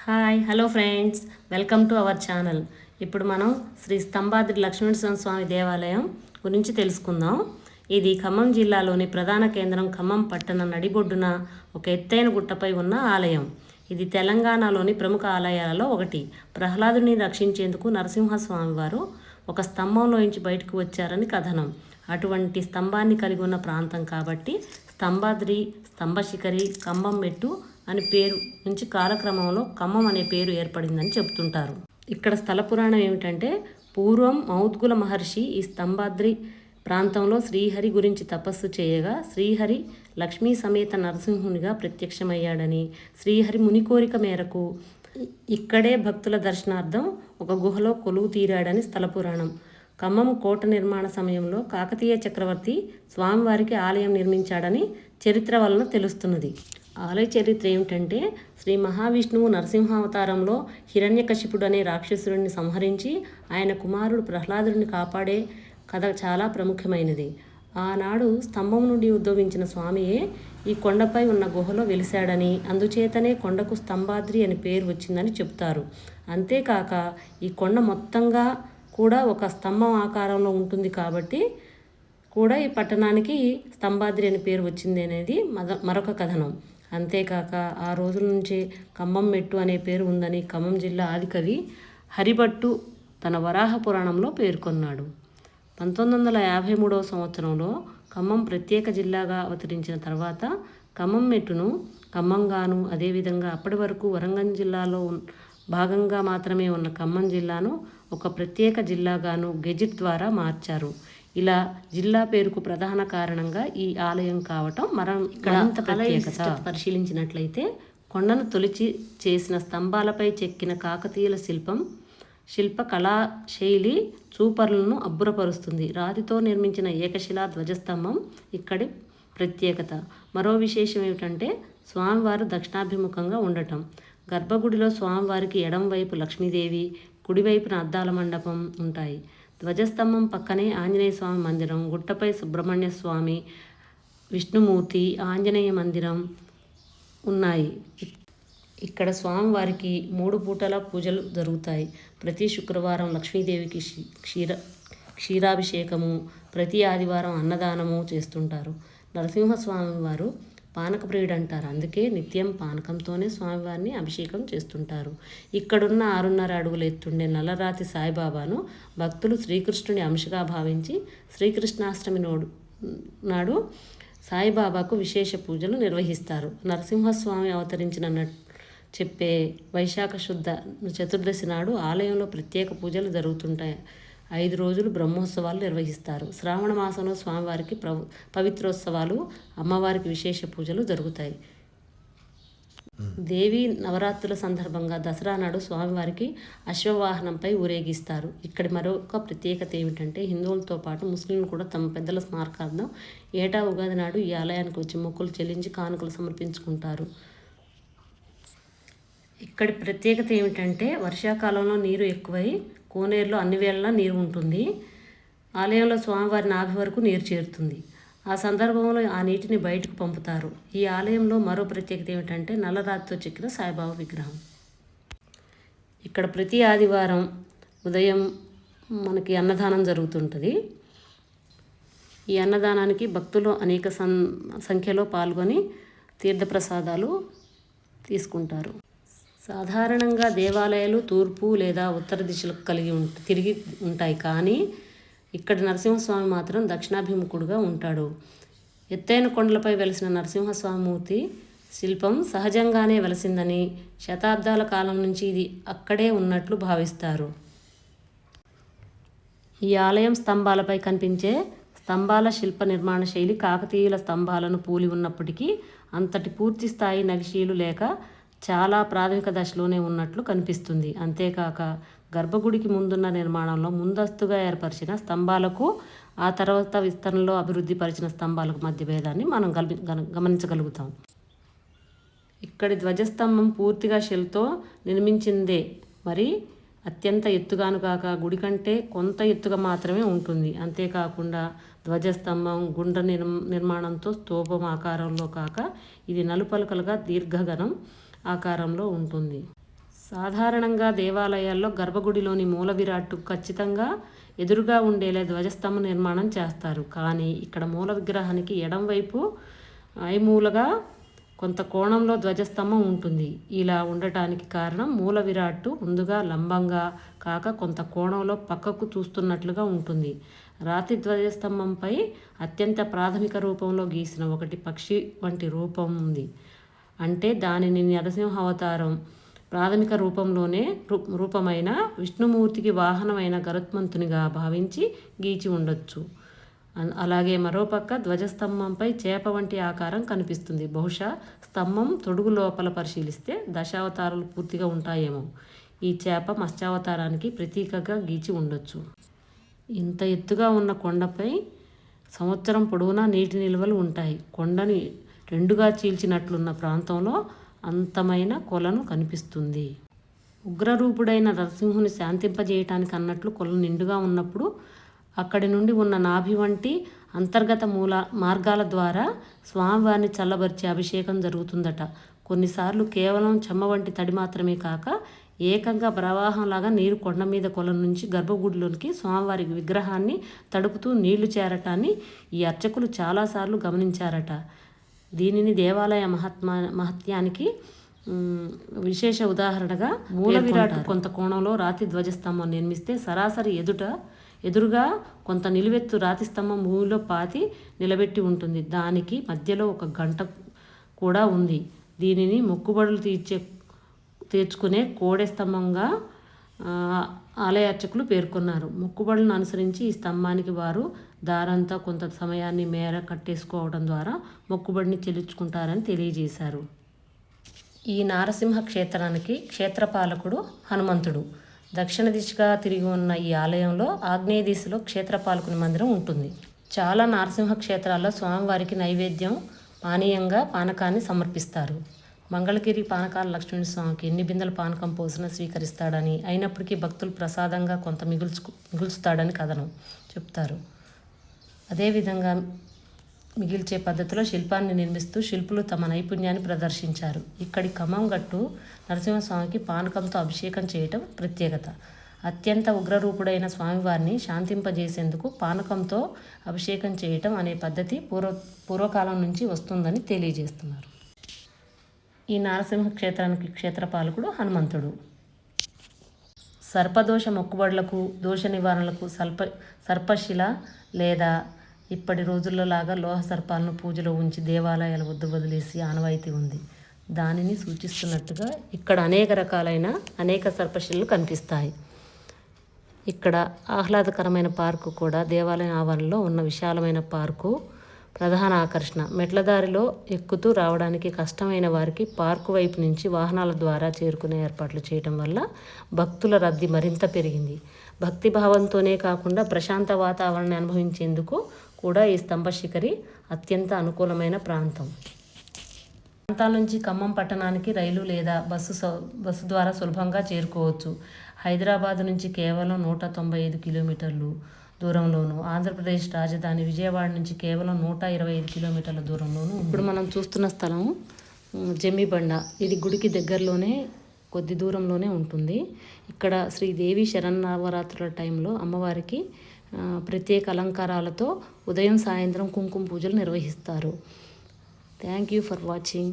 Hi hello friends, welcome to our channel. ఇప్పుడు మనం శ్రీ స్తంభాద్రి లక్ష్మీనరసింహ స్వామి దేవాలయం గురించి తెలుసుకుందాం. ఇది ఖమ్మం జిల్లాలోని ప్రధాన కేంద్రం ఖమ్మం పట్టణ నడిబొడ్డున ఒక ఎత్తైన గుట్టపై ఉన్న ఆలయం. ఇది తెలంగాణలోని ప్రముఖ ఆలయాలలో ఒకటి. ప్రహ్లాదుని రక్షించేందుకు నరసింహస్వామి వారు ఒక స్తంభంలోంచి బయటకు వచ్చారని కథనం. అటువంటి స్తంభాన్ని కలిగి ఉన్న ప్రాంతం కాబట్టి స్తంభాద్రి, స్తంభశిఖరి, కంబం మెట్టు అని పేరు నుంచి కాలక్రమంలో ఖమ్మం అనే పేరు ఏర్పడిందని చెప్తుంటారు. ఇక్కడ స్థల పురాణం ఏమిటంటే, పూర్వం మౌద్గుల మహర్షి ఈ స్తంభాద్రి ప్రాంతంలో శ్రీహరి గురించి తపస్సు చేయగా శ్రీహరి లక్ష్మీ సమేత నరసింహునిగా ప్రత్యక్షమయ్యాడని, శ్రీహరి ముని కోరిక మేరకు ఇక్కడే భక్తుల దర్శనార్థం ఒక గుహలో కొలువు తీరాడని స్థల పురాణం. ఖమ్మం కోట నిర్మాణ సమయంలో కాకతీయ చక్రవర్తి స్వామివారికి ఆలయం నిర్మించాడని చరిత్ర వలన తెలుస్తున్నది. ఆలయ చరిత్ర ఏమిటంటే, శ్రీ మహావిష్ణువు నరసింహావతారంలో హిరణ్యకశిపుడు అనే రాక్షసుడిని సంహరించి ఆయన కుమారుడు ప్రహ్లాదుడిని కాపాడే కథ చాలా ప్రముఖమైనది. ఆనాడు స్తంభం నుండి ఉద్భవించిన స్వామియే ఈ కొండపై ఉన్న గుహలో వెలిశాడని, అందుచేతనే కొండకు స్తంభాద్రి అని పేరు వచ్చిందని చెప్తారు. అంతేకాక ఈ కొండ మొత్తంగా కూడా ఒక స్తంభం ఆకారంలో ఉంటుంది కాబట్టి కూడా ఈ పట్టణానికి స్తంభాద్రి అని పేరు వచ్చింది అనేది మరొక కథనం. అంతేకాక ఆ రోజుల నుంచే ఖమ్మం మెట్టు అనే పేరు ఉందని ఖమ్మం జిల్లా ఆదికవి హరిభట్టు తన వరాహ పురాణంలో పేర్కొన్నాడు. 1953 సంవత్సరంలో ఖమ్మం ప్రత్యేక జిల్లాగా అవతరించిన తర్వాత ఖమ్మం మెట్టును ఖమ్మంగాను, అదేవిధంగా అప్పటి వరకు వరంగల్ జిల్లాలో భాగంగా మాత్రమే ఉన్న ఖమ్మం జిల్లాను ఒక ప్రత్యేక జిల్లాగాను గెజిట్ ద్వారా మార్చారు. ఇలా జిల్లా పేరుకు ప్రధాన కారణంగా ఈ ఆలయం కావటం మరింత ప్రత్యేకత. పరిశీలించినట్లయితే కొండను తొలిచి చేసిన స్తంభాలపై చెక్కిన కాకతీయుల శిల్ప కళా శైలి చూపరులను అబ్బురపరుస్తుంది. రాతితో నిర్మించిన ఏకశిలా ధ్వజస్తంభం ఇక్కడి ప్రత్యేకత. మరో విశేషం ఏమిటంటే, స్వామివారు దక్షిణాభిముఖంగా ఉండటం. గర్భగుడిలో స్వామివారికి ఎడంవైపు లక్ష్మీదేవి, కుడివైపున అద్దాల మండపం ఉంటాయి. ధ్వజస్తంభం పక్కనే ఆంజనేయ స్వామి మందిరం, గుట్టపై సుబ్రహ్మణ్య స్వామి, విష్ణుమూర్తి, ఆంజనేయ మందిరం ఉన్నాయి. ఇక్కడ స్వామివారికి 3 పూటల పూజలు జరుగుతాయి. ప్రతి శుక్రవారం లక్ష్మీదేవికి క్షీరాభిషేకము, ప్రతి ఆదివారం అన్నదానము చేస్తుంటారు. నరసింహస్వామి వారు పానకప్రియుడు అంటారు. అందుకే నిత్యం పానకంతోనే స్వామివారిని అభిషేకం చేస్తుంటారు. ఇక్కడున్న 6.5 అడుగుల ఎత్తుండే నల్లరాతి సాయిబాబాను భక్తులు శ్రీకృష్ణుని అంశగా భావించి శ్రీకృష్ణాష్టమి నాడు సాయిబాబాకు విశేష పూజలు నిర్వహిస్తారు. నరసింహస్వామి అవతరించిన చెప్పే వైశాఖ శుద్ధ చతుర్దశి నాడు ఆలయంలో ప్రత్యేక పూజలు జరుగుతుంటాయి. 5 రోజులు బ్రహ్మోత్సవాలు నిర్వహిస్తారు. శ్రావణ మాసంలో స్వామివారికి పవిత్రోత్సవాలు, అమ్మవారికి విశేష పూజలు జరుగుతాయి. దేవి నవరాత్రుల సందర్భంగా దసరా నాడు స్వామివారికి అశ్వవాహనంపై ఊరేగిస్తారు. ఇక్కడి మరొక ప్రత్యేకత ఏమిటంటే, హిందువులతో పాటు ముస్లింలు కూడా తమ పెద్దల స్మారకార్థం ఏటా ఉగాది నాడు ఈ ఆలయానికి వచ్చి మొక్కులు చెల్లించి కానుకలు సమర్పించుకుంటారు. ఇక్కడి ప్రత్యేకత ఏమిటంటే, వర్షాకాలంలో నీరు ఎక్కువై కోనేరులో అన్ని వేళలా నీరు ఉంటుంది. ఆలయంలో స్వామివారి నాభి వరకు నీరు చేరుతుంది. ఆ సందర్భంలో ఆ నీటిని బయటకు పంపుతారు. ఈ ఆలయంలో మరో ప్రత్యేకత ఏమిటంటే, నల్లరాతితో చెక్కిన సాయిబాబా విగ్రహం. ఇక్కడ ప్రతి ఆదివారం ఉదయం మనకి అన్నదానం జరుగుతుంటుంది. ఈ అన్నదానానికి భక్తులు అనేక సంఖ్యలో పాల్గొని తీర్థప్రసాదాలు తీసుకుంటారు. సాధారణంగా దేవాలయాలు తూర్పు లేదా ఉత్తర దిశలకు తిరిగి ఉంటాయి. కానీ ఇక్కడ నరసింహస్వామి మాత్రం దక్షిణాభిముఖుడుగా ఉంటాడు. ఎత్తైన కొండలపై వెలిసిన నరసింహస్వామిమూర్తి శిల్పం సహజంగానే వెలసిందని, శతాబ్దాల కాలం నుంచి ఇది అక్కడే ఉన్నట్లు భావిస్తారు. ఈ ఆలయం స్తంభాలపై కనిపించే స్తంభాల శిల్ప నిర్మాణ శైలి కాకతీయుల స్తంభాలను పోలి ఉన్నప్పటికీ అంతటి పూర్తి స్థాయి నగిశీలు లేక చాలా ప్రాథమిక దశలోనే ఉన్నట్లు కనిపిస్తుంది. అంతేకాక గర్భగుడికి ముందున్న నిర్మాణంలో ముందస్తుగా ఏర్పరిచిన స్తంభాలకు ఆ తర్వాత విస్తరణలో అభివృద్ధి పరిచిన స్తంభాలకు మధ్య భేదాన్ని మనం గమనించగలుగుతాం. ఇక్కడి ధ్వజస్తంభం పూర్తిగా షెల్తో నిర్మించిందే, మరి అత్యంత ఎత్తుగాను కాక గుడి కంటే కొంత ఎత్తుగా మాత్రమే ఉంటుంది. అంతేకాకుండా ధ్వజస్తంభం గుండ్ర నిర్మాణంతో స్తూపం ఆకారంలో కాక ఇది నలుపలకలుగా దీర్ఘగణం ఆకారంలో ఉంటుంది. సాధారణంగా దేవాలయాల్లో గర్భగుడిలోని మూల విరాట్టు ఖచ్చితంగా ఎదురుగా ఉండేలా ధ్వజస్తంభం నిర్మాణం చేస్తారు. కానీ ఇక్కడ మూల విగ్రహానికి ఎడంవైపు ఐమూలగా కొంత కోణంలో ధ్వజస్తంభం ఉంటుంది. ఇలా ఉండటానికి కారణం మూల విరాట్టు ముందుగా లంబంగా కాక కొంత కోణంలో పక్కకు చూస్తున్నట్లుగా ఉంటుంది. రాతి ధ్వజస్తంభంపై అత్యంత ప్రాథమిక రూపంలో గీసిన ఒకటి పక్షి వంటి రూపం ఉంది. అంటే దానిని నరసింహ అవతారం ప్రాథమిక రూపమైన విష్ణుమూర్తికి వాహనమైన గరుత్మంతునిగా భావించి గీచి ఉండొచ్చు. అలాగే మరోపక్క ధ్వజస్తంభంపై చేప వంటి ఆకారం కనిపిస్తుంది. బహుశా స్తంభం తొడుగు లోపల పరిశీలిస్తే దశావతారాలు పూర్తిగా ఉంటాయేమో. ఈ చేప మత్స్యావతారానికి ప్రతీకగా గీచి ఉండొచ్చు. ఇంత ఎత్తుగా ఉన్న కొండపై సంవత్సరం పొడవునా నీటి నిల్వలు ఉంటాయి. కొండని రెండుగా చీల్చినట్లున్న ప్రాంతంలో అంతమైన కొలను కనిపిస్తుంది. ఉగ్రరూపుడైన నరసింహుని శాంతింపజేయటానికి అన్నట్లు కొలను నిండుగా ఉన్నప్పుడు అక్కడి నుండి ఉన్న నాభి వంటి అంతర్గత మార్గాల ద్వారా స్వామివారిని చల్లబరిచే అభిషేకం జరుగుతుందట. కొన్నిసార్లు కేవలం చెమ్మ వంటి తడి మాత్రమే కాక ఏకంగా ప్రవాహంలాగా నీరు కొండ మీద కొలను నుంచి గర్భగుడిలోనికి స్వామివారి విగ్రహాన్ని తడుపుతూ నీళ్లు ఈ అర్చకులు చాలాసార్లు గమనించారట. దీనిని దేవాలయ మహత్యానికి విశేష ఉదాహరణగా మూల విరాట్ కొంత కోణంలో రాతి ధ్వజస్తంభం నిర్మిస్తే సరాసరి ఎదురుగా కొంత నిలువెత్తు రాతి స్తంభం భూమిలో పాతి నిలబెట్టి ఉంటుంది. దానికి మధ్యలో ఒక గంట కూడా ఉంది. దీనిని మొక్కుబడులు తీర్చుకునే కోడె స్తంభంగా ఆలయ అర్చకులు పేర్కొన్నారు. మొక్కుబడులను అనుసరించి ఈ స్తంభానికి వారు దారంతా కొంత సమయాన్ని మేర కట్టేసుకోవడం ద్వారా మొక్కుబడిని చెల్లించుకుంటారని తెలియజేశారు. ఈ నారసింహ క్షేత్రానికి క్షేత్రపాలకుడు హనుమంతుడు. దక్షిణ దిశగా తిరిగి ఉన్న ఈ ఆలయంలో ఆగ్నేయ దిశలో క్షేత్రపాలకుని మందిరం ఉంటుంది. చాలా నారసింహ క్షేత్రాల్లో స్వామివారికి నైవేద్యం పానీయంగా పానకాన్ని సమర్పిస్తారు. మంగళగిరి పానకాల లక్ష్మీస్వామికి ఎన్ని బిందెల పానకం పోసినా స్వీకరిస్తాడని, అయినప్పటికీ భక్తులు ప్రసాదంగా కొంత మిగుల్చుతాడని కథనం చెప్తారు. అదేవిధంగా మిగిల్చే పద్ధతిలో శిల్పాన్ని నిర్మిస్తూ శిల్పులు తమ నైపుణ్యాన్ని ప్రదర్శించారు. ఇక్కడి ఖమ్మం గట్టు నరసింహస్వామికి పానకంతో అభిషేకం చేయటం ప్రత్యేకత. అత్యంత ఉగ్రరూపుడైన స్వామివారిని శాంతింపజేసేందుకు పానకంతో అభిషేకం చేయటం అనే పద్ధతి పూర్వకాలం నుంచి వస్తుందని తెలియజేస్తున్నారు. ఈ నారసింహ క్షేత్రానికి క్షేత్రపాలకుడు హనుమంతుడు. సర్పదోష మొక్కుబడులకు, దోష నివారణలకు సర్పశిల లేదా ఇప్పటి రోజుల్లో లాగా లోహ సర్పాలను పూజలో ఉంచి దేవాలయాల వద్ద వదిలేసి ఆనవాయితీ ఉంది. దానిని సూచిస్తున్నట్టుగా ఇక్కడ అనేక సర్పశిలలు కనిపిస్తాయి. ఇక్కడ ఆహ్లాదకరమైన పార్కు కూడా దేవాలయం ఆవరణలో ఉన్న విశాలమైన పార్కు ప్రధాన ఆకర్షణ. మెట్లదారిలో ఎక్కుతూ రావడానికి కష్టమైన వారికి పార్కు వైపు నుంచి వాహనాల ద్వారా చేరుకునే ఏర్పాట్లు చేయడం వల్ల భక్తుల రద్దీ మరింత పెరిగింది. భక్తి భావంతోనే కాకుండా ప్రశాంత వాతావరణాన్ని అనుభవించేందుకు కూడా ఈ స్తంభ శిఖరి అత్యంత అనుకూలమైన ప్రాంతం. ప్రాంతాల నుంచి ఖమ్మం పట్టణానికి రైలు లేదా బస్సు ద్వారా సులభంగా చేరుకోవచ్చు. హైదరాబాద్ నుంచి కేవలం 195 కిలోమీటర్లు దూరంలోను, ఆంధ్రప్రదేశ్ రాజధాని విజయవాడ నుంచి కేవలం 125 కిలోమీటర్ల దూరంలోను. ఇప్పుడు మనం చూస్తున్న స్థలం జమ్మిబండ. ఇది గుడికి దగ్గరలోనే కొద్ది దూరంలోనే ఉంటుంది. ఇక్కడ శ్రీదేవి శరన్నవరాత్రుల టైంలో అమ్మవారికి ప్రత్యేక అలంకారాలతో ఉదయం సాయంత్రం కుంకుమ పూజలు నిర్వహిస్తారు. Thank you for watching.